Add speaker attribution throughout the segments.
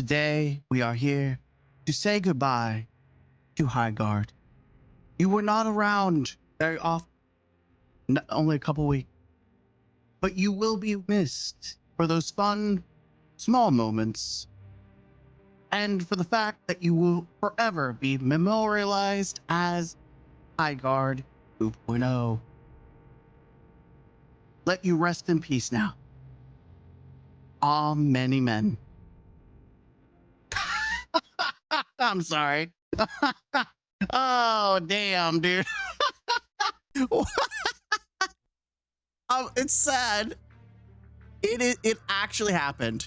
Speaker 1: Today, we are here to say goodbye to Highguard. You were not around very often, only a couple weeks, but you will be missed for those fun, small moments, and for the fact that you will forever be memorialized as Highguard 2.0. Let you rest in peace now. Ah, many men. I'm sorry. Oh, damn, dude. It's sad. It actually happened.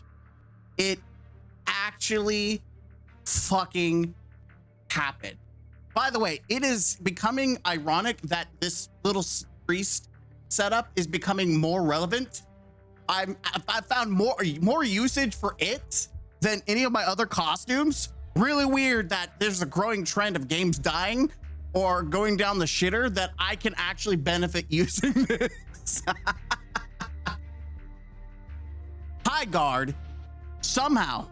Speaker 1: It actually fucking happened. By the way, it is becoming ironic that this little priest setup is becoming more relevant. I found more usage for it than any of my other costumes. Really weird that there's a growing trend of games dying or going down the shitter that I can actually benefit using this. Highguard, somehow,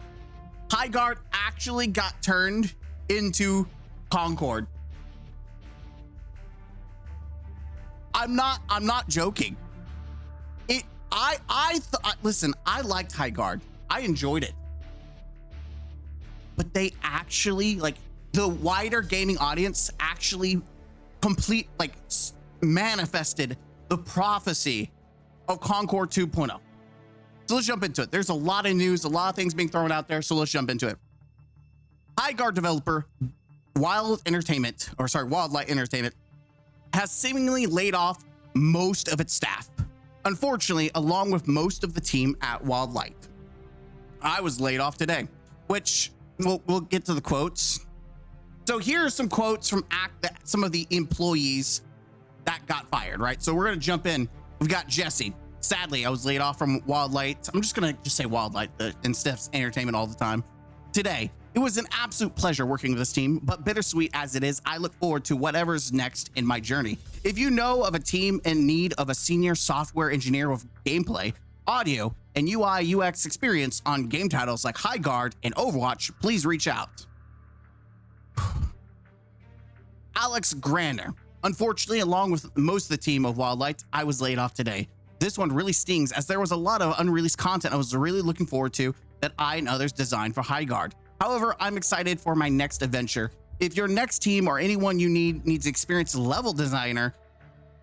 Speaker 1: Highguard actually got turned into CONCORD. I'm not joking. Listen, I liked Highguard. I enjoyed it. But they actually, like, the wider gaming audience actually manifested the prophecy of CONCORD 2.0. So let's jump into it. There's a lot of news, a lot of things being thrown out there, so let's jump into it. Highguard developer Wildlight Entertainment has seemingly laid off most of its staff. Unfortunately, along with most of the team at Wildlight. I was laid off today, which we'll get to the quotes. So here are some quotes from some of the employees that got fired, right? So we're going to jump in. We've got Jesse. Sadly, I was laid off from Wildlight. I'm just going to say Wildlight instead of Entertainment all the time. Today, it was an absolute pleasure working with this team, but bittersweet as it is, I look forward to whatever's next in my journey. If you know of a team in need of a senior software engineer with gameplay, audio, and UI UX experience on game titles like Highguard and Overwatch, please reach out. Alex Grander. Unfortunately, along with most of the team of Wildlight, I was laid off today. This one really stings as there was a lot of unreleased content I was really looking forward to that I and others designed for Highguard. However, I'm excited for my next adventure. If your next team or anyone you needs experienced level designer,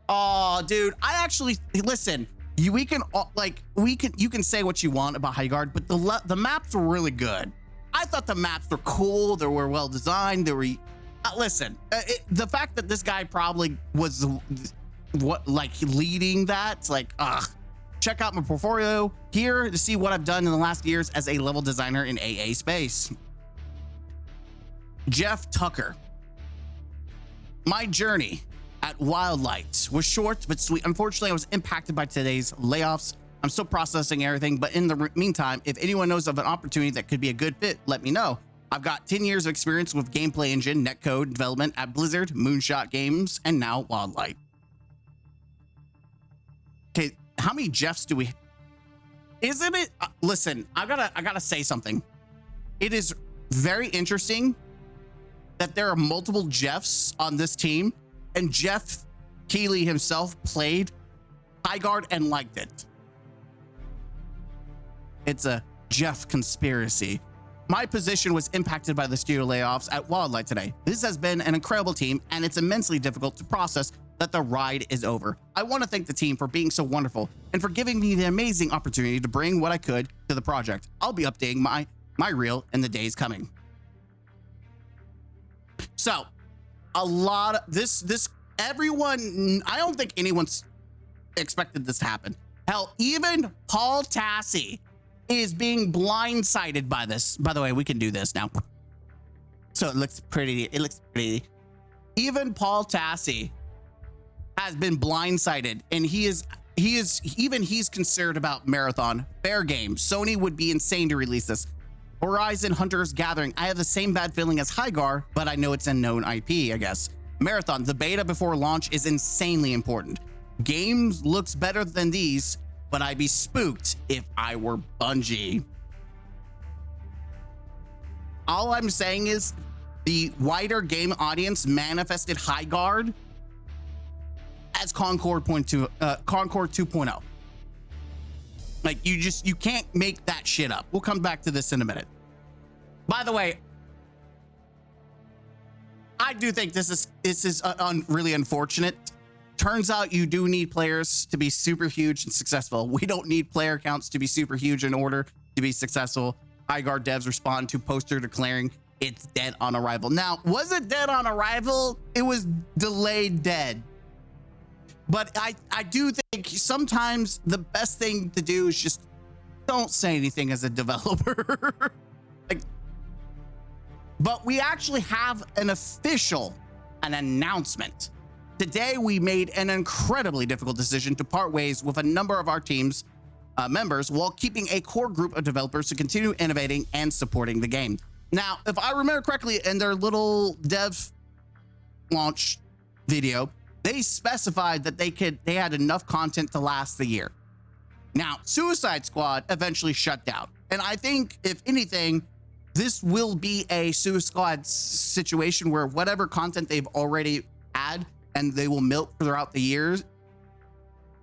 Speaker 1: oh, dude, I actually listen. You can say what you want about Highguard, but the maps were really good. I thought the maps were cool. They were well designed. They were the fact that this guy probably was leading that, check out my portfolio here to see what I've done in the last years as a level designer in AA space. Jeff Tucker. My journey at Wildlight was short but sweet. Unfortunately, I was impacted by today's layoffs. I'm still processing everything, but in the meantime, if anyone knows of an opportunity that could be a good fit, let me know. I've got 10 years of experience with gameplay engine, netcode development at Blizzard, Moonshot Games, and now Wildlight. Okay, how many Jeffs do we? Isn't it? Listen, I gotta say something. It is very interesting that there are multiple Jeffs on this team, and Jeff Keighley himself played Highguard and liked it. It's a Jeff conspiracy. My position was impacted by the studio layoffs at Wildlight today. This has been an incredible team, and it's immensely difficult to process that the ride is over. I want to thank the team for being so wonderful and for giving me the amazing opportunity to bring what I could to the project. I'll be updating my reel in the days coming. So, a lot of everyone, I don't think anyone's expected this to happen. Hell, even Paul Tassi is being blindsided by this. By the way, we can do this now. So it looks pretty. Even Paul Tassi has been blindsided, and he's concerned about Marathon. Fair game. Sony would be insane to release this. Horizon Hunters Gathering. I have the same bad feeling as Highguard, but I know it's a known IP, I guess. Marathon. The beta before launch is insanely important. Games looks better than these, but I'd be spooked if I were Bungie. All I'm saying is the wider game audience manifested Highguard as Concord 2.0. Like, you can't make that shit up. We'll come back to this in a minute. By the way, I do think this is really unfortunate. Turns out you do need players to be super huge and successful. We don't need player counts to be super huge in order to be successful. Highguard devs respond to poster declaring it's dead on arrival. Now, was it dead on arrival? It was delayed dead. But I do think sometimes the best thing to do is just don't say anything as a developer. Like, but we actually have an announcement. Today, we made an incredibly difficult decision to part ways with a number of our team's members while keeping a core group of developers to continue innovating and supporting the game. Now, if I remember correctly, in their little dev launch video, they specified that they had enough content to last the year. Now, Suicide Squad eventually shut down. And I think, if anything, this will be a Suicide Squad situation where whatever content they've already had and they will milk throughout the years,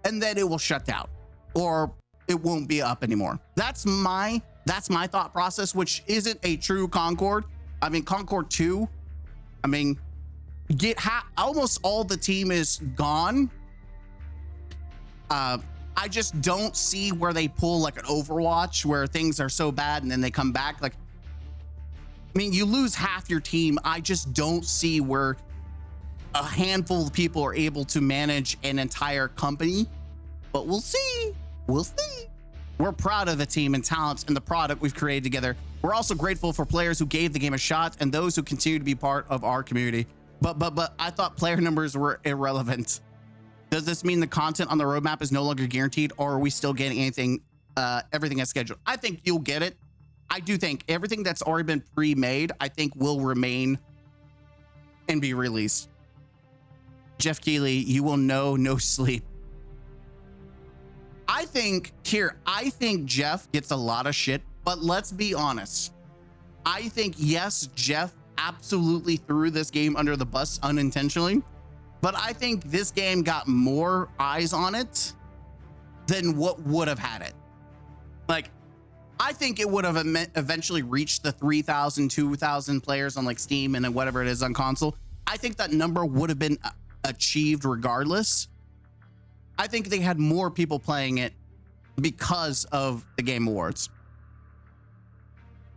Speaker 1: and then it will shut down or it won't be up anymore. That's my thought process, which isn't a true Concord. I mean, Concord 2, I mean, almost all the team is gone. I just don't see where they pull like an Overwatch where things are so bad and then they come back. Like, I mean, you lose half your team. I just don't see where a handful of people are able to manage an entire company, but we'll see. We'll see. We're proud of the team and talents and the product we've created together. We're also grateful for players who gave the game a shot and those who continue to be part of our community. But I thought player numbers were irrelevant. Does this mean the content on the roadmap is no longer guaranteed, or are we still getting everything as scheduled? I think you'll get it. I do think everything that's already been pre-made, I think will remain and be released. Jeff Keighley, you will know no sleep. I think Jeff gets a lot of shit, but let's be honest. I think, yes, Jeff absolutely threw this game under the bus unintentionally, but I think this game got more eyes on it than what would have had it. Like, I think it would have eventually reached the 3,000, 2,000 players on like Steam and then whatever it is on console. I think that number would have been achieved regardless. I think they had more people playing it because of the Game Awards.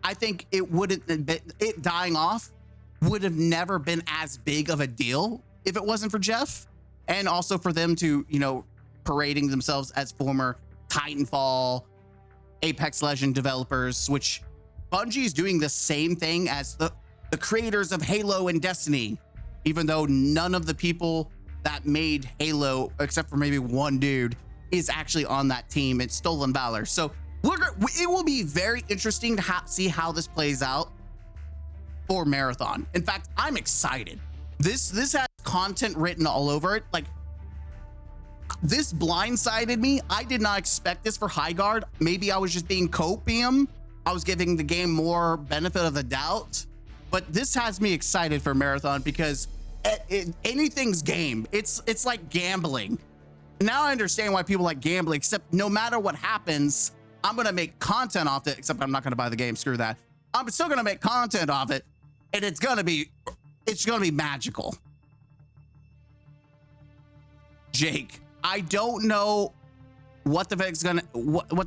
Speaker 1: I think it dying off would have never been as big of a deal if it wasn't for Jeff, and also for them to, parading themselves as former Titanfall, Apex Legend developers, which Bungie is doing the same thing as the creators of Halo and Destiny, even though none of the people that made Halo, except for maybe one dude, is actually on that team. It's Stolen Valor. So it will be very interesting to see how this plays out for Marathon. In fact, I'm excited. This has content written all over it. Like, this blindsided me. I did not expect this for Highguard. Maybe I was just being copium. I was giving the game more benefit of the doubt, but this has me excited for Marathon because anything's game. It's like gambling. Now I understand why people like gambling, except no matter what happens, I'm going to make content off it, except I'm not going to buy the game. Screw that. I'm still going to make content off it, and it's going to be magical. Jake, I don't know what the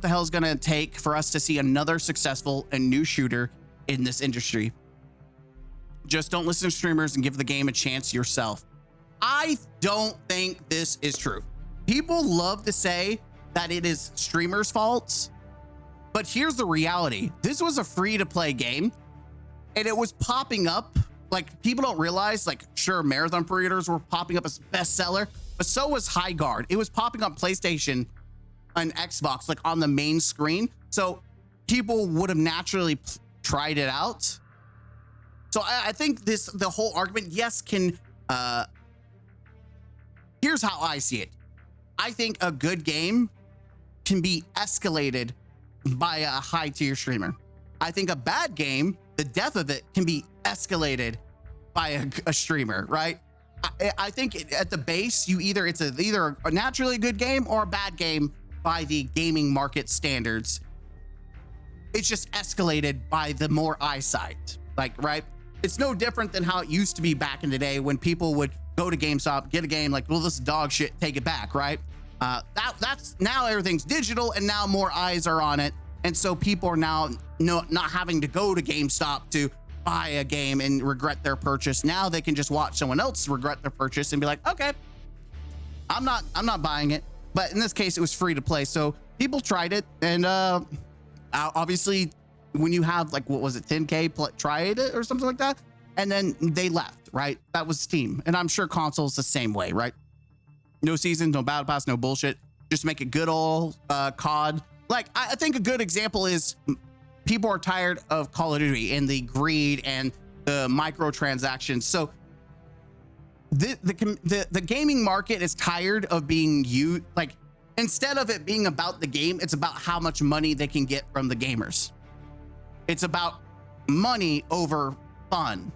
Speaker 1: hell is going to take for us to see another successful and new shooter in this industry. Just don't listen to streamers and give the game a chance yourself. I don't think this is true. People love to say that it is streamers' faults, but here's the reality. This was a free-to-play game, and it was popping up. Like, people don't realize, like, sure, Marathon pre-orders were popping up as bestseller, but so was Highguard. It was popping up PlayStation and Xbox, like, on the main screen. So people would have naturally tried it out. So I think the whole argument, yes, here's how I see it. I think a good game can be escalated by a high tier streamer. I think a bad game the death of it can be escalated by a streamer, right? I think at the base, it's either a naturally good game or a bad game by the gaming market standards. It's just escalated by the more eyesight, like, right? It's no different than how it used to be back in the day when people would go to GameStop, get a game like, well, this is dog shit, take it back, right? That's now everything's digital and now more eyes are on it. And so people are now not having to go to GameStop to buy a game and regret their purchase. Now they can just watch someone else regret their purchase and be like, okay, I'm not buying it. But in this case, it was free to play. So people tried it. And obviously when you have like, what was it, 10K tried it or something like that. And then they left, right? That was Steam. And I'm sure consoles the same way, right? No season, no battle pass, no bullshit. Just make a good old COD. Like, I think a good example is people are tired of Call of Duty and the greed and the microtransactions. So the gaming market is tired of being used. Like, instead of it being about the game, it's about how much money they can get from the gamers. It's about money over fun.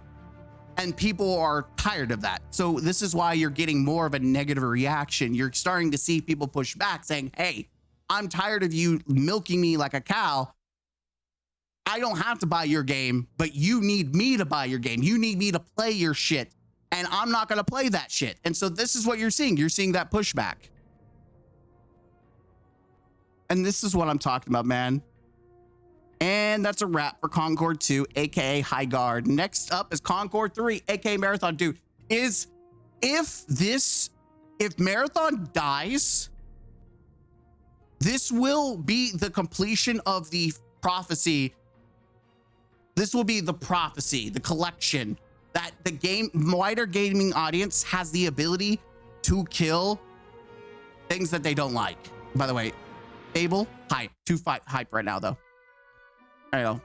Speaker 1: And people are tired of that. So this is why you're getting more of a negative reaction. You're starting to see people push back saying, hey, I'm tired of you milking me like a cow. I don't have to buy your game, but you need me to buy your game. You need me to play your shit. And I'm not going to play that shit. And so this is what you're seeing. You're seeing that pushback. And this is what I'm talking about, man. And that's a wrap for Concord 2, aka Highguard. Next up is Concord 3, aka Marathon. Dude, if Marathon dies, this will be the completion of the prophecy. This will be the prophecy, the collection that the wider gaming audience has the ability to kill things that they don't like. By the way, Abel, hype, hype right now though. I know.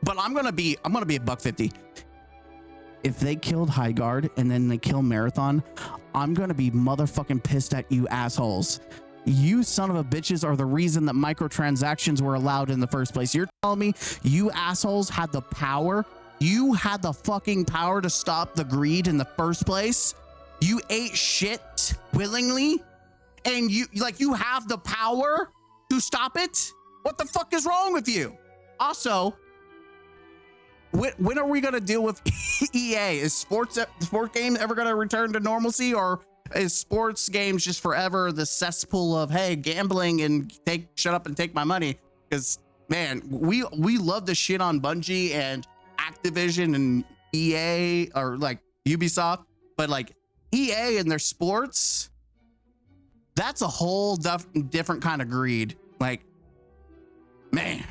Speaker 1: But I'm gonna be $150. If they killed Highguard and then they kill Marathon, I'm gonna be motherfucking pissed at you assholes. You son of a bitches are the reason that microtransactions were allowed in the first place. You're telling me you assholes had the power? You had the fucking power to stop the greed in the first place? You ate shit willingly? And you have the power to stop it? What the fuck is wrong with you? Also, when are we going to deal with EA? Is sport games ever going to return to normalcy, or is sports games just forever the cesspool of, hey, gambling and shut up and take my money? Because, man, we love to shit on Bungie and Activision and EA, or like Ubisoft, but like EA and their sports, that's a whole different kind of greed. Like, man,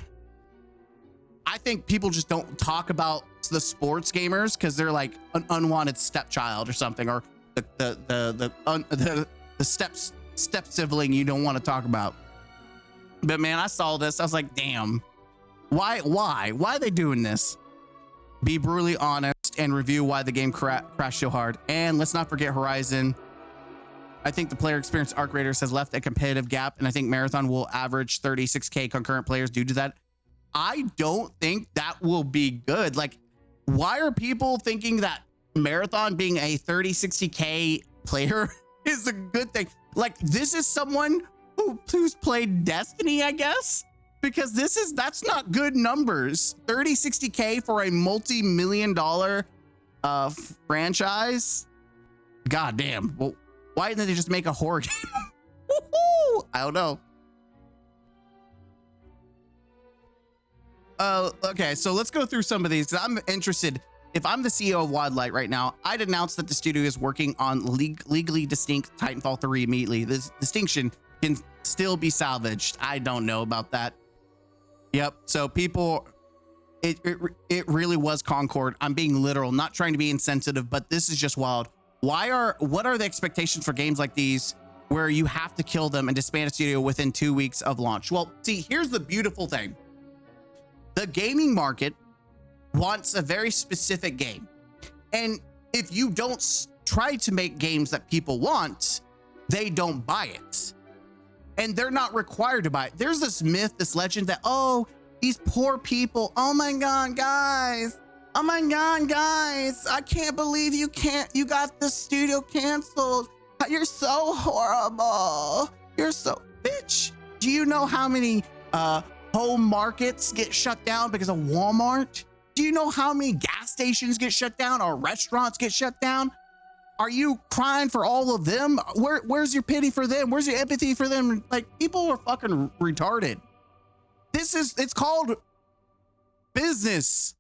Speaker 1: I think people just don't talk about the sports gamers because they're like an unwanted stepchild or something, or the step sibling you don't want to talk about. But man, I saw this. I was like, damn, why are they doing this? Be brutally honest and review why the game crashed so hard. And let's not forget Horizon. I think the player experience Arc Raiders has left a competitive gap, and I think Marathon will average 36K concurrent players due to that. I don't think that will be good. Like, why are people thinking that Marathon being a 60K player is a good thing? Like, this is someone who's played Destiny, I guess, because that's not good numbers. 60K for a multi-million-dollar franchise. God damn. Well, why didn't they just make a horror game? I don't know. Okay, so let's go through some of these because I'm interested. If I'm the CEO of Wildlight right now, I'd announce that the studio is working on legally distinct Titanfall 3 immediately. This distinction can still be salvaged. I don't know about that. Yep. So people, it really was Concord. I'm being literal, not trying to be insensitive, but this is just wild. What are the expectations for games like these where you have to kill them and disband a studio within 2 weeks of launch? Well, see, here's the beautiful thing. The gaming market wants a very specific game. And if you don't try to make games that people want, they don't buy it. And they're not required to buy it. There's this myth, this legend that, oh, These poor people. Oh my God, guys. Oh my God, guys. I can't believe you got the studio canceled. You're so horrible. You're so, bitch. Do you know how many home markets get shut down because of Walmart? Do you know how many gas stations get shut down or restaurants get shut down? Are you crying for all of them? Where's your pity for them? Where's your empathy for them? Like, people are fucking retarded. It's called business.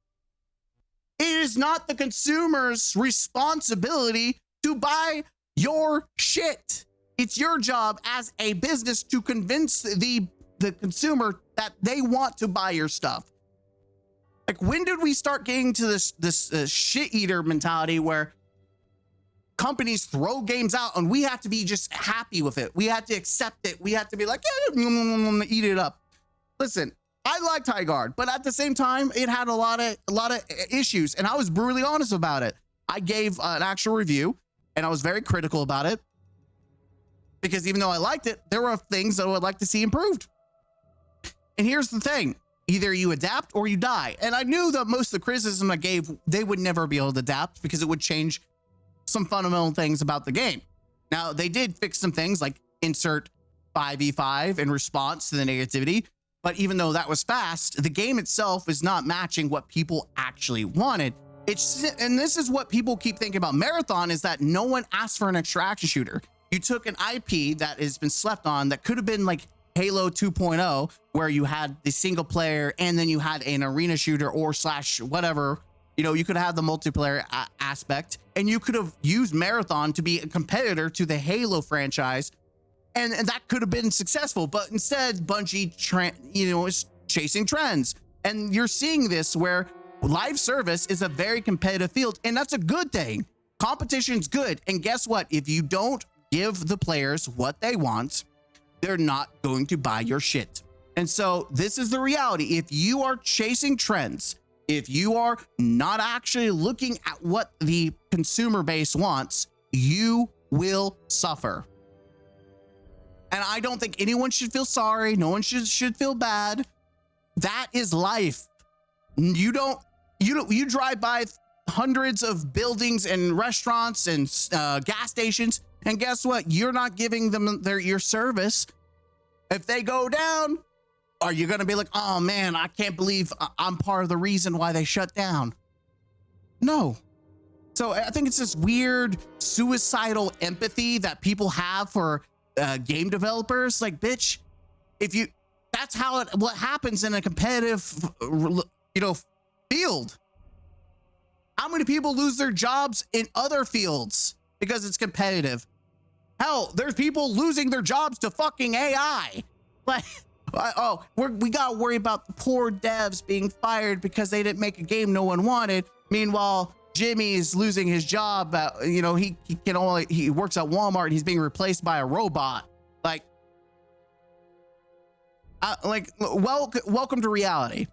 Speaker 1: It is not the consumer's responsibility to buy your shit. It's your job as a business to convince the consumer that they want to buy your stuff. Like, when did we start getting to this shit eater mentality where companies throw games out and we have to be just happy with it? We have to accept it. We have to be like, yeah, eat it up. Listen, I liked Highguard, but at the same time, it had a lot of issues, and I was brutally honest about it. I gave an actual review, and I was very critical about it because even though I liked it, there were things that I would like to see improved. And here's the thing. Either you adapt or you die. And I knew that most of the criticism I gave, they would never be able to adapt because it would change some fundamental things about the game. Now, they did fix some things like insert 5v5 in response to the negativity. But even though that was fast, the game itself is not matching what people actually wanted. And this is what people keep thinking about Marathon, is that no one asked for an extraction shooter. You took an IP that has been slept on that could have been like Halo 2.0, where you had the single player and then you had an arena shooter or slash whatever. You know, you could have the multiplayer aspect, and you could have used Marathon to be a competitor to the Halo franchise. And that could have been successful, but instead Bungie, is chasing trends. And you're seeing this where live service is a very competitive field, and that's a good thing. Competition's good. And guess what? If you don't give the players what they want, they're not going to buy your shit. And so this is the reality. If you are chasing trends, if you are not actually looking at what the consumer base wants, you will suffer. And I don't think anyone should feel sorry. No one should feel bad. That is life. You drive by hundreds of buildings and restaurants and gas stations, and guess what? You're not giving them your service. If they go down, are you going to be like, oh man, I can't believe I'm part of the reason why they shut down? No. So I think it's this weird suicidal empathy that people have for game developers. Like, bitch, that's what happens in a competitive, field. How many people lose their jobs in other fields because it's competitive? Hell, there's people losing their jobs to fucking AI. Like, we gotta worry about the poor devs being fired because they didn't make a game no one wanted. Meanwhile, Jimmy is losing his job. He works at Walmart. He's being replaced by a robot. Welcome to reality.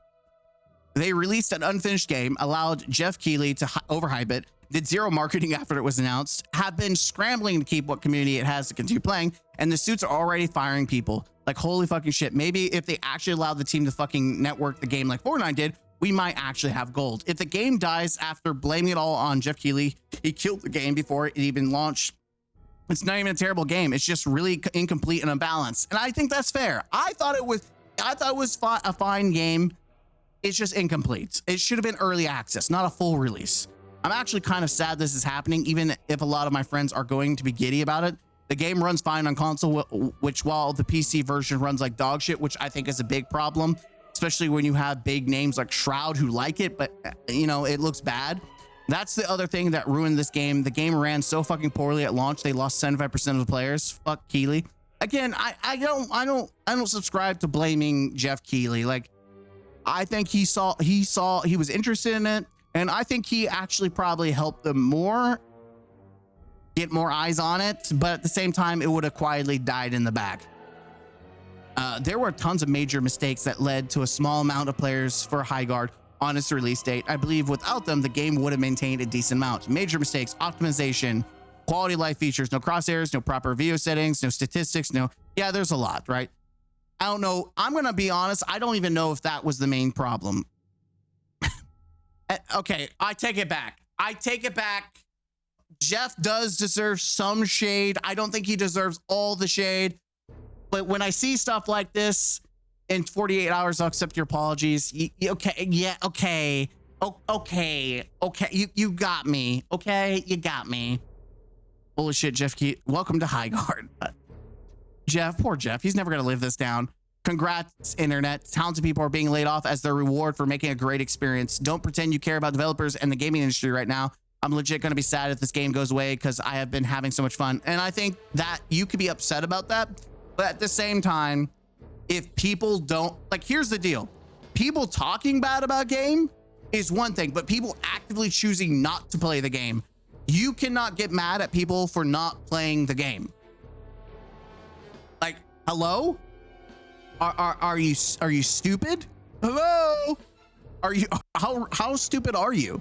Speaker 1: They released an unfinished game, allowed Jeff Keighley to overhype it, did zero marketing after it was announced, have been scrambling to keep what community it has to continue playing, and the suits are already firing people. Like, holy fucking shit. Maybe if they actually allowed the team to fucking network the game like Fortnite did, we might actually have gold. If the game dies after blaming it all on Jeff Keighley, he killed the game before it even launched, it's not even a terrible game. It's just really incomplete and unbalanced. And I think that's fair. I thought it was a fine game. It's just incomplete. It should have been early access, not a full release. I'm actually kind of sad this is happening, even if a lot of my friends are going to be giddy about it. The game runs fine on console, which while the PC version runs like dog shit, which I think is a big problem, especially when you have big names like Shroud who like it, but it looks bad. That's the other thing that ruined this game. The game ran so fucking poorly at launch. They lost 75% of the players. Fuck Keighley. Again, I don't subscribe to blaming Jeff Keighley. Like, I think he was interested in it, and I think he actually probably helped them get more eyes on it, but at the same time, it would have quietly died in the back. There were tons of major mistakes that led to a small amount of players for Highguard on its release date. I believe without them, the game would have maintained a decent amount. Major mistakes: optimization, quality of life features, no crosshairs, no proper video settings, no statistics, there's a lot, right? I don't know. I'm going to be honest. I don't even know if that was the main problem. Okay, I take it back. I take it back. Jeff does deserve some shade. I don't think he deserves all the shade. But when I see stuff like this, in 48 hours, I'll accept your apologies. Okay, yeah, okay. Okay. You got me. Okay, you got me. Holy shit, Jeff. Welcome to Highguard. Jeff, poor Jeff. He's never going to live this down. Congrats, internet. Talented people are being laid off as their reward for making a great experience. Don't pretend you care about developers and the gaming industry right now. I'm legit going to be sad if this game goes away because I have been having so much fun. And I think that you could be upset about that. But at the same time, if people don't, like, here's the deal. People talking bad about game is one thing, but people actively choosing not to play the game. You cannot get mad at people for not playing the game. Like, hello? Are you stupid? Hello? Are you, how stupid are you?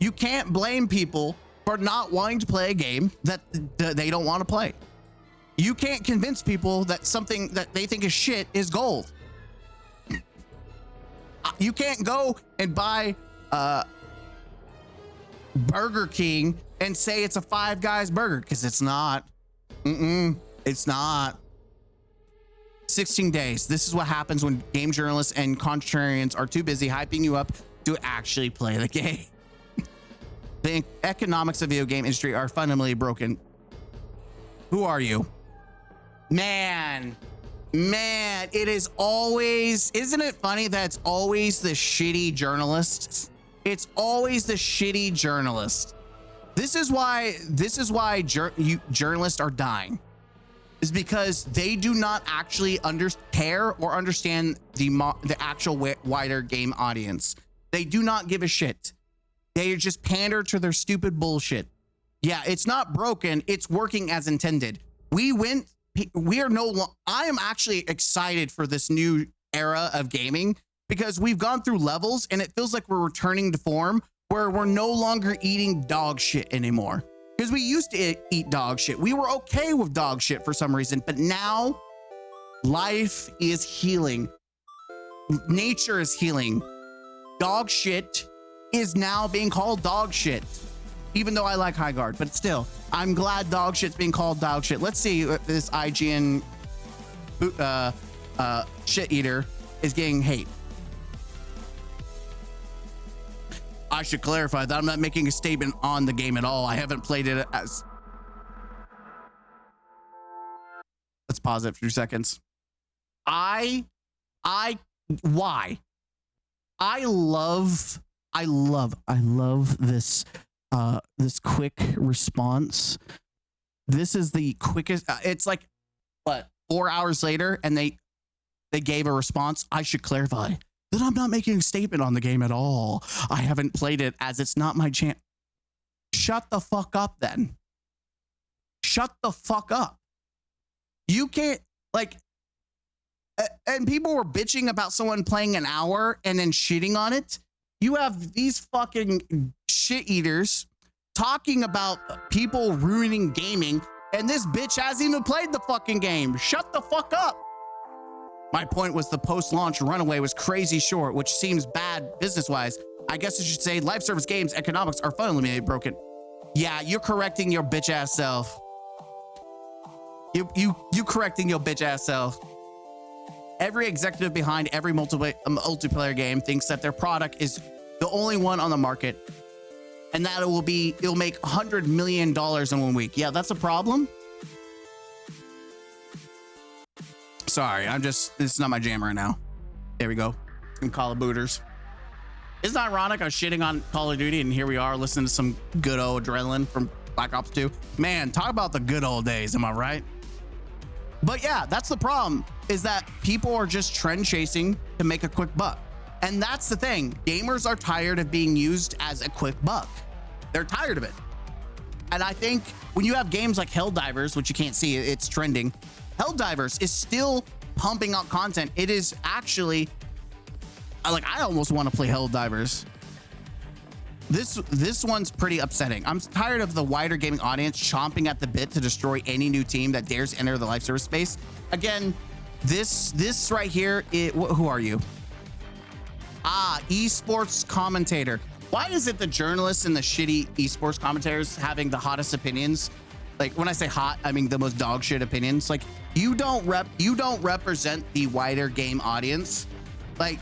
Speaker 1: You can't blame people for not wanting to play a game that they don't want to play. You can't convince people that something that they think is shit is gold. You can't go and buy Burger King and say it's a Five Guys burger, because it's not. It's not. 16 days. This is what happens when game journalists and contrarians are too busy hyping you up to actually play the game. The economics of the video game industry are fundamentally broken. Who are you? Man, it is always, isn't it funny that it's always the shitty journalists? It's always the shitty journalist. This is why journalists are dying. Is because they do not actually care or understand the actual wider game audience. They do not give a shit. They just pander to their stupid bullshit. Yeah, it's not broken. It's working as intended. We are I am actually excited for this new era of gaming because we've gone through levels and it feels like we're returning to form where we're no longer eating dog shit anymore. Because we used to eat dog shit. We were okay with dog shit for some reason, but now life is healing. Nature is healing. Dog shit is now being called dog shit. Even though I like Highguard, but still, I'm glad dog shit's being called dog shit. Let's see if this IGN shit eater is getting hate. I should clarify that I'm not making a statement on the game at all. I haven't played it as. Let's pause it for 2 seconds. Why? I love this this quick response. This is the quickest. It's like what, 4 hours later, and they gave a response. I should clarify that I'm not making a statement on the game at all. I haven't played it as it's not my chance. Shut the fuck up then. Shut the fuck up. You can't, like, and people were bitching about someone playing an hour and then shitting on it. You have these fucking shit eaters talking about people ruining gaming, and this bitch hasn't even played the fucking game. Shut the fuck up. My point was the post-launch runaway was crazy short, which seems bad business-wise. I guess I should say live service games economics are fundamentally broken. Yeah, you're correcting your bitch-ass self. You correcting your bitch-ass self. Every executive behind every multiplayer game thinks that their product is the only one on the market, and that it'll make $100 million in 1 week. Yeah, that's a problem. Sorry, this is not my jam right now. There we go. Some Call of Booters. Isn't it ironic? I was shitting on Call of Duty, and here we are listening to some good old adrenaline from Black Ops 2. Man, talk about the good old days. Am I right? But yeah, that's the problem, is that people are just trend chasing to make a quick buck. And that's the thing. Gamers are tired of being used as a quick buck. They're tired of it. And I think when you have games like Helldivers, which you can't see, it's trending. Helldivers is still pumping out content. It is actually, like, I almost want to play Helldivers. This one's pretty upsetting. I'm tired of the wider gaming audience chomping at the bit to destroy any new team that dares enter the live service space. Again, This right here, who are you? Ah, esports commentator. Why is it the journalists and the shitty esports commentators having the hottest opinions? Like, when I say hot, I mean the most dog shit opinions. Like, you don't represent the wider game audience. Like,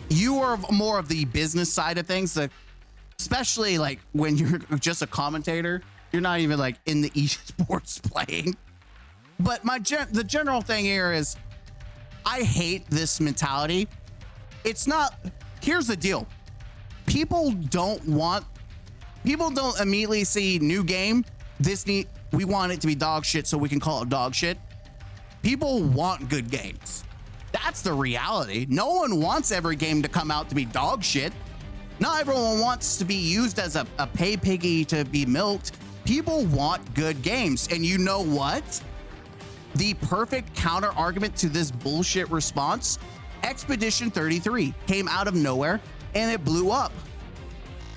Speaker 1: you are more of the business side of things, especially like when you're just a commentator. You're not even like in the esports playing. But the general thing here is, I hate this mentality. It's not. Here's the deal. People don't immediately see new game. We want it to be dog shit so we can call it dog shit. People want good games. That's the reality. No one wants every game to come out to be dog shit. Not everyone wants to be used as a pay piggy to be milked. People want good games. And you know what? The perfect counter argument to this bullshit response, Expedition 33 came out of nowhere and it blew up.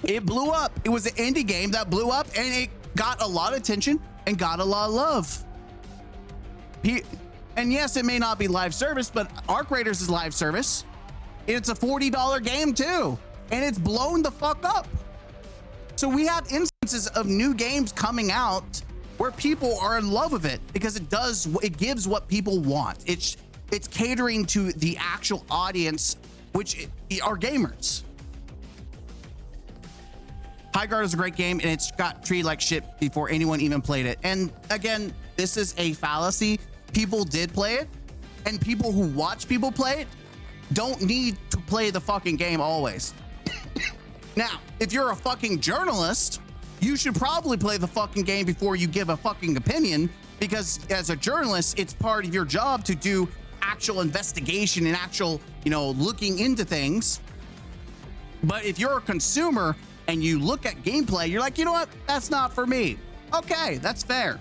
Speaker 1: It blew up. It was an indie game that blew up and it got a lot of attention and got a lot of love. And yes, it may not be live service, but Arc Raiders is live service. It's a $40 game too, and it's blown the fuck up. So we have instances of new games coming out where people are in love with it because it gives what people want. It's catering to the actual audience, which are gamers. Highguard is a great game, and it's got treated like shit before anyone even played it. And again, this is a fallacy. People did play it, and people who watch people play it don't need to play the fucking game always. Now, if you're a fucking journalist, you should probably play the fucking game before you give a fucking opinion, because as a journalist, it's part of your job to do actual investigation and actual, looking into things. But if you're a consumer and you look at gameplay, you're like, you know what? That's not for me. Okay, that's fair.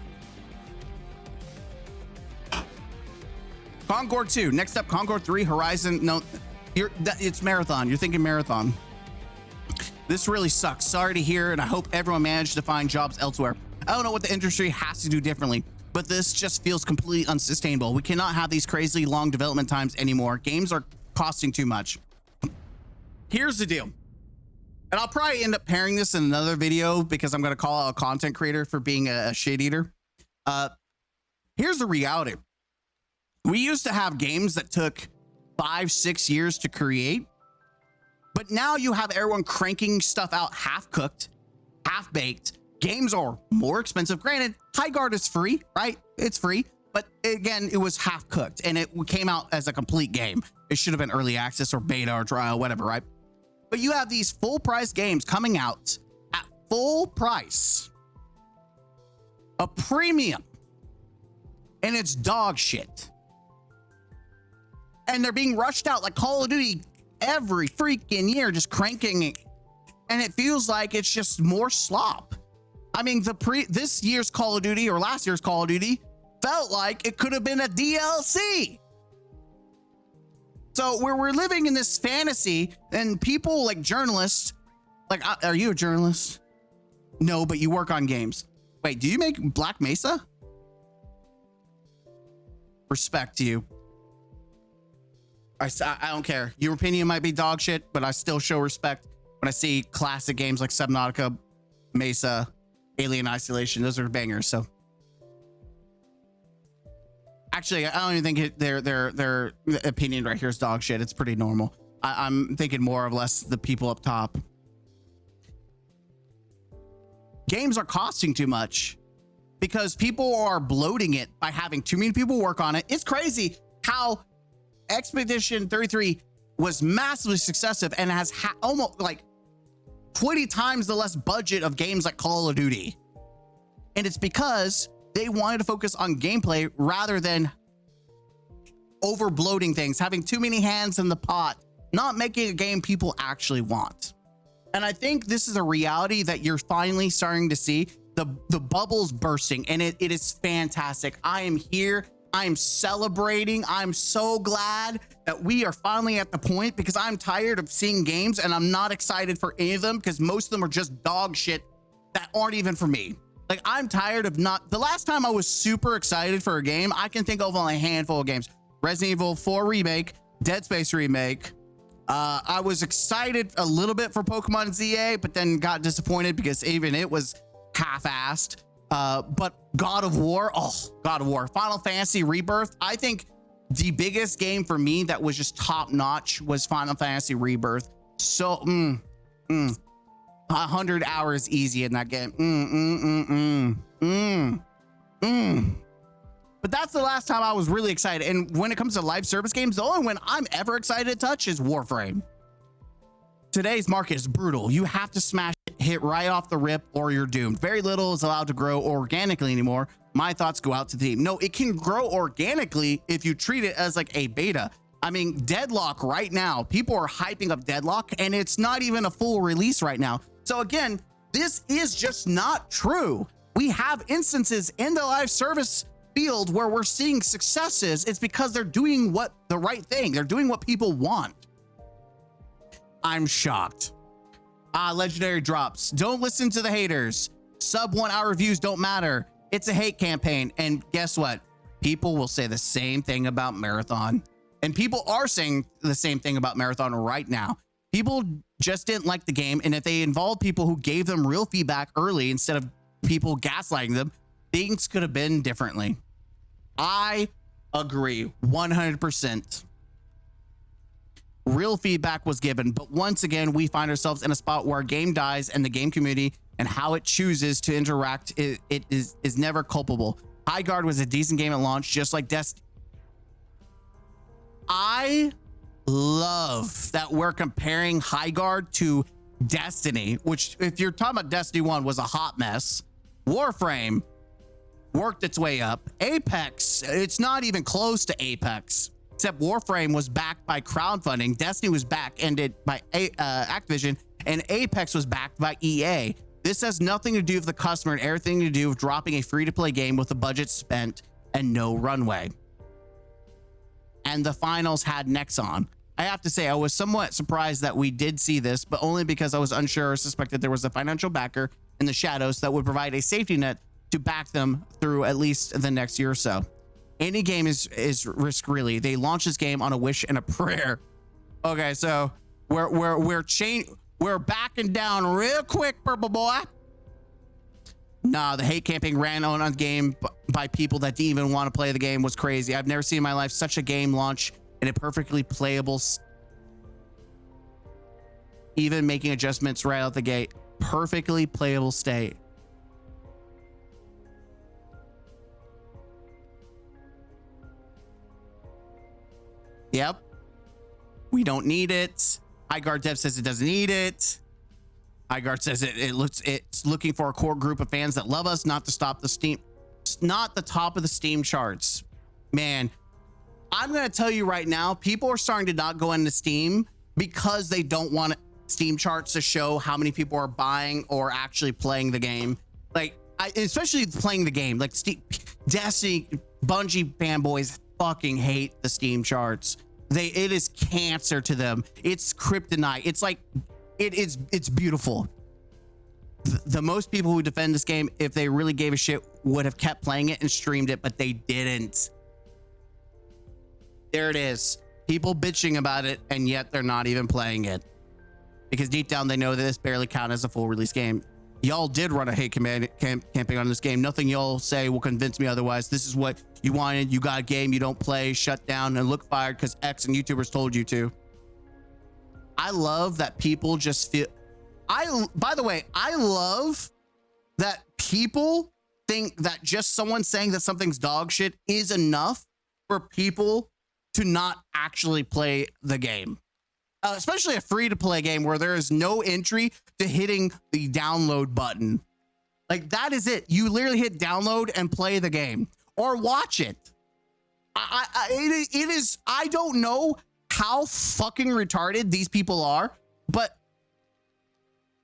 Speaker 1: CONCORD 2. Next up, CONCORD 3, Horizon. No, it's Marathon. You're thinking Marathon. This really sucks. Sorry to hear, and I hope everyone managed to find jobs elsewhere. I don't know what the industry has to do differently, but this just feels completely unsustainable. We cannot have these crazy long development times anymore. Games are costing too much. Here's the deal. And I'll probably end up pairing this in another video because I'm going to call out a content creator for being a shit eater. Here's the reality. We used to have games that took 5-6 years to create, but now you have everyone cranking stuff out half-cooked, half-baked. Games are more expensive. Granted, Highguard is free, right? It's free, but again, it was half-cooked, and it came out as a complete game. It should have been early access or beta or trial, whatever, right? But you have these full-price games coming out at full price, a premium, and it's dog shit. And they're being rushed out like Call of Duty every freaking year, just cranking it. And it feels like it's just more slop. I mean, this year's Call of Duty or last year's Call of Duty felt like it could have been a DLC. So we're living in this fantasy, and people like journalists, like, are you a journalist? No, but you work on games. Wait, do you make Black Mesa? Respect to you. I don't care. Your opinion might be dog shit, but I still show respect when I see classic games like Subnautica, Mesa, Alien Isolation. Those are bangers. So actually, I don't even think their opinion right here is dog shit. It's pretty normal. I'm thinking more or less the people up top. Games are costing too much because people are bloating it by having too many people work on it. It's crazy how Expedition 33 was massively successful and has almost like 20 times the less budget of games like Call of Duty. And it's because they wanted to focus on gameplay rather than over bloating things, having too many hands in the pot, not making a game people actually want. And I think this is a reality that you're finally starting to see. The bubble's bursting, and it is fantastic. I am here. I'm celebrating. I'm so glad that we are finally at the point, because I'm tired of seeing games and I'm not excited for any of them because most of them are just dog shit that aren't even for me. Like, I'm tired of the last time I was super excited for a game, I can think of only a handful of games. Resident Evil 4 Remake, Dead Space Remake. I was excited a little bit for Pokemon ZA, but then got disappointed because even it was half-assed. But God of War, Final Fantasy Rebirth. I think the biggest game for me that was just top-notch was Final Fantasy Rebirth. So, 100 hours easy in that game. But that's the last time I was really excited. And when it comes to live service games, the only one I'm ever excited to touch is Warframe. Today's market is brutal. You have to smash it, hit right off the rip, or you're doomed. Very little is allowed to grow organically anymore. My thoughts go out to the team. No, it can grow organically if you treat it as like a beta. I mean, Deadlock right now, people are hyping up Deadlock, and it's not even a full release right now. So again, this is just not true. We have instances in the live service field where we're seeing successes. It's because they're doing the right thing. They're doing what people want. I'm shocked. Legendary drops. Don't listen to the haters. Sub 1 hour reviews don't matter. It's a hate campaign. And guess what? People will say the same thing about Marathon. And people are saying the same thing about Marathon right now. People just didn't like the game. And if they involved people who gave them real feedback early instead of people gaslighting them, things could have been differently. I agree 100%. Real feedback was given, but once again, we find ourselves in a spot where a game dies and the game community and how it chooses to interact it is never culpable. Highguard was a decent game at launch, just like Destiny. I love that we're comparing Highguard to Destiny, which, if you're talking about Destiny 1, was a hot mess. Warframe worked its way up. Apex, it's not even close to Apex, except Warframe was backed by crowdfunding. Destiny was back-ended by Activision, and Apex was backed by EA. This has nothing to do with the customer and everything to do with dropping a free-to-play game with a budget spent and no runway. And the finals had Nexon. I have to say, I was somewhat surprised that we did see this, but only because I was unsure or suspected there was a financial backer in the shadows that would provide a safety net to back them through at least the next year or so. Any game is risk, really. They launched this game on a wish and a prayer. Okay, so we're backing down real quick, purple boy. Nah, the hate campaign ran on a game by people that didn't even want to play the game was crazy. I've never seen in my life such a game launch in a perfectly playable, even making adjustments right out the gate, perfectly playable state. Yep. We don't need it. Highguard Dev says it doesn't need it. Highguard says it's looking for a core group of fans that love us, not to stop the Steam, not the top of the Steam charts. Man, I'm going to tell you right now, people are starting to not go into Steam because they don't want Steam charts to show how many people are buying or actually playing the game. Like, especially playing the game. Like, Destiny, Bungie fanboys fucking hate the Steam charts. It is cancer to them. It's kryptonite. It's like, it's beautiful. The most people who defend this game, if they really gave a shit, would have kept playing it and streamed it, but they didn't. There it is. People bitching about it, and yet they're not even playing it. Because deep down, they know that this barely counts as a full release game. Y'all did run a hate campaign on this game. Nothing y'all say will convince me otherwise. This is what you wanted. You got a game you don't play, shut down, and look fired because X and YouTubers told you to. I love that people just feel... by the way, I love that people think that just someone saying that something's dog shit is enough for people to not actually play the game. Especially a free-to-play game where there is no entry to hitting the download button. Like, that is it. You literally hit download and play the game or watch it. It is, I don't know how fucking retarded these people are, but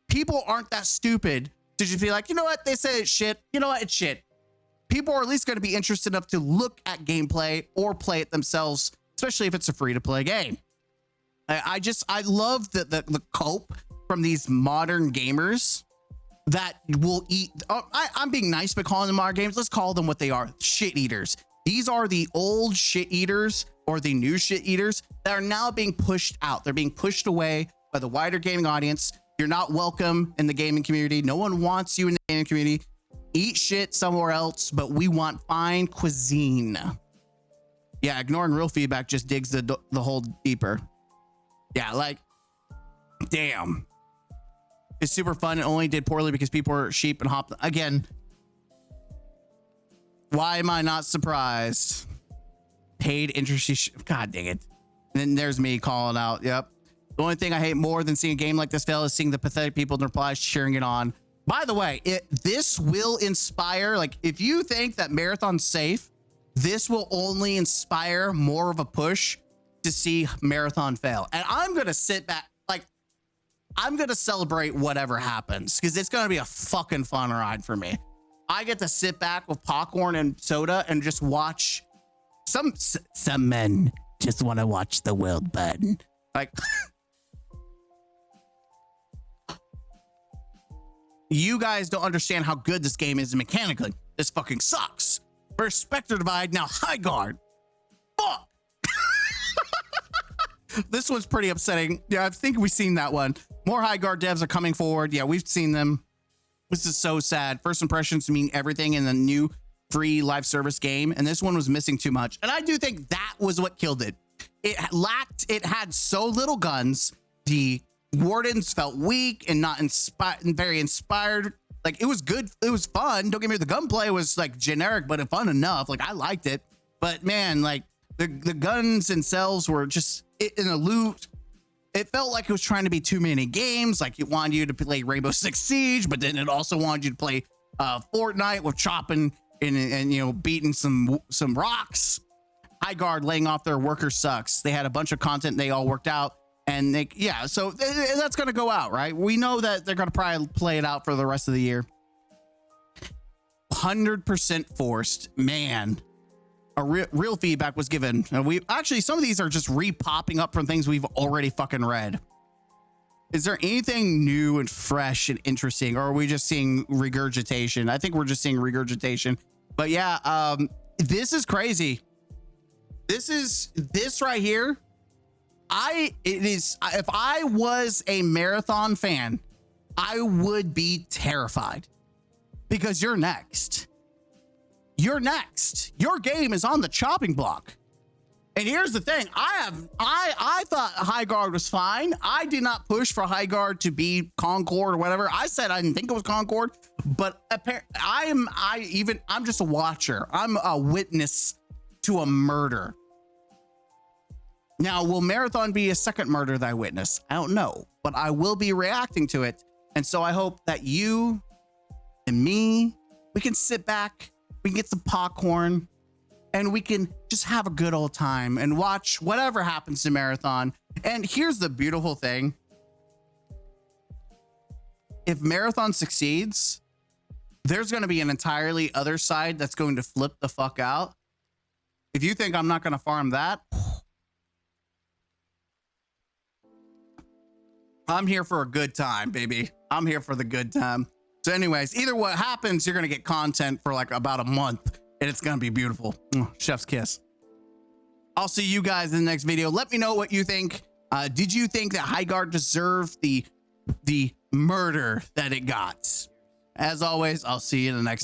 Speaker 1: people aren't that stupid to just be like, you know what? They say it's shit. You know what? It's shit. People are at least going to be interested enough to look at gameplay or play it themselves, especially if it's a free-to-play game. I love the cope from these modern gamers that will eat. I'm being nice by calling them modern gamers. Let's call them what they are: shit eaters. These are the old shit eaters or the new shit eaters that are now being pushed out. They're being pushed away by the wider gaming audience. You're not welcome in the gaming community. No one wants you in the gaming community. Eat shit somewhere else, but we want fine cuisine. Yeah, ignoring real feedback just digs the hole deeper. Yeah, like, damn. It's super fun. It only did poorly because people were sheep and hopped. Again, why am I not surprised? Paid interest. God dang it. And then there's me calling out. Yep. The only thing I hate more than seeing a game like this fail is seeing the pathetic people in the replies cheering it on. By the way, this will inspire, like, if you think that Marathon's safe, this will only inspire more of a push to see Marathon fail. And I'm going to sit back, like, I'm going to celebrate whatever happens because it's going to be a fucking fun ride for me. I get to sit back with popcorn and soda and just watch some men just want to watch the world burn. Like, you guys don't understand how good this game is mechanically. This fucking sucks. First Spectre Divide, now Highguard. Fuck. This one's pretty upsetting. Yeah, I think we've seen that one. More Highguard devs are coming forward. Yeah, we've seen them. This is so sad. First impressions mean everything in the new free live service game, and this one was missing too much. And I do think that was what killed it. It had so little guns. The wardens felt weak and not very inspired. Like, it was good. It was fun. Don't get me wrong. The gunplay was like generic, but fun enough. Like, I liked it. But man, like the guns themselves were just in a loot. It felt like it was trying to be too many games. Like, it wanted you to play Rainbow Six Siege, but then it also wanted you to play Fortnite with chopping and you know, beating some rocks. Highguard laying off their workers sucks. They had a bunch of content they all worked out, and so that's gonna go out, right? We know that they're gonna probably play it out for the rest of the year. 100% forced, man. A real feedback was given. We actually, some of these are just re-popping up from things we've already fucking read. Is there anything new and fresh and interesting, or are we just seeing regurgitation? I think we're just seeing regurgitation. But yeah, this is crazy. This right here. If I was a Marathon fan, I would be terrified because you're next. You're next. Your game is on the chopping block. And here's the thing. I thought Highguard was fine. I did not push for Highguard to be CONCORD or whatever. I said I didn't think it was CONCORD, but I'm just a watcher. I'm a witness to a murder. Now, will Marathon be a second murder that I witness? I don't know, but I will be reacting to it. And so I hope that you and me, we can sit back, we can get some popcorn, and we can just have a good old time and watch whatever happens to Marathon. And here's the beautiful thing. If Marathon succeeds, there's going to be an entirely other side that's going to flip the fuck out. If you think I'm not going to farm that, I'm here for a good time, baby. I'm here for the good time. So anyways, either what happens, you're going to get content for like about a month, and it's going to be beautiful. Chef's kiss. I'll see you guys in the next video. Let me know what you think. Did you think that Highguard deserved the murder that it got? As always, I'll see you in the next one.